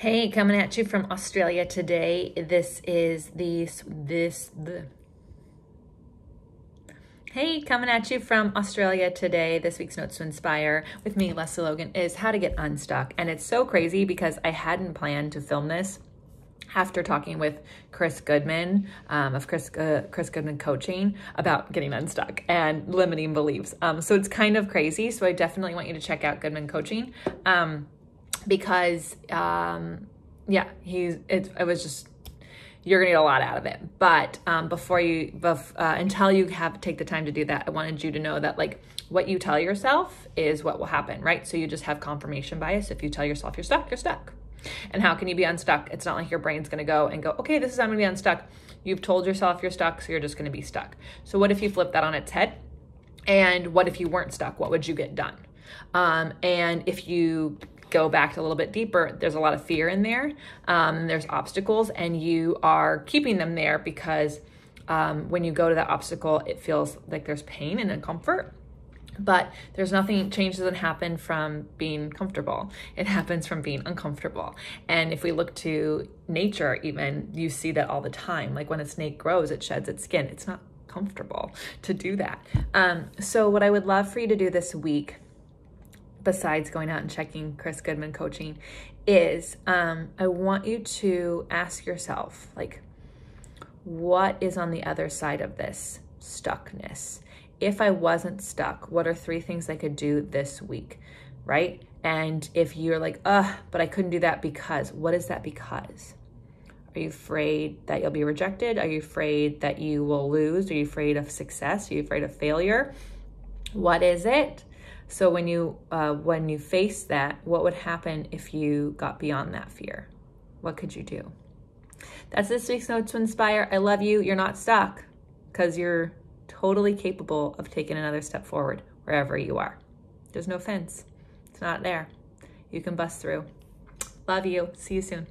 Hey, coming at you from Australia today. Hey, coming at you from Australia today. This week's Notes to Inspire with me, Leslie Logan, is how to get unstuck. And it's so crazy because I hadn't planned to film this after talking with Chris Goodman of Chris Goodman Coaching about getting unstuck and limiting beliefs. So it's kind of crazy. So I definitely want you to check out Goodman Coaching. Because yeah, it was just, you're gonna get a lot out of it. But until you take the time to do that, I wanted you to know that like what you tell yourself is what will happen, right? So you just have confirmation bias. If you tell yourself you're stuck, you're stuck. And how can you be unstuck? It's not like your brain's gonna go, okay, this is how I'm gonna be unstuck. You've told yourself you're stuck, so you're just gonna be stuck. So what if you flip that on its head? And what if you weren't stuck? What would you get done? And if you go back a little bit deeper, there's a lot of fear in there. There's obstacles, and you are keeping them there because when you go to that obstacle, it feels like there's pain and discomfort. But change doesn't happen from being comfortable. It happens from being uncomfortable. And if we look to nature, even, you see that all the time. Like when a snake grows, it sheds its skin. It's not comfortable to do that. So what I would love for you to do this week, besides going out and checking Chris Goodman Coaching, is I want you to ask yourself, like, what is on the other side of this stuckness? If I wasn't stuck, what are 3 things I could do this week, right? And if you're like, but I couldn't do that because, what is that because? Are you afraid that you'll be rejected? Are you afraid that you will lose? Are you afraid of success? Are you afraid of failure? What is it? So when you face that, what would happen if you got beyond that fear? What could you do? That's this week's Note to Inspire. I love you. You're not stuck because you're totally capable of taking another step forward wherever you are. There's no fence. It's not there. You can bust through. Love you. See you soon.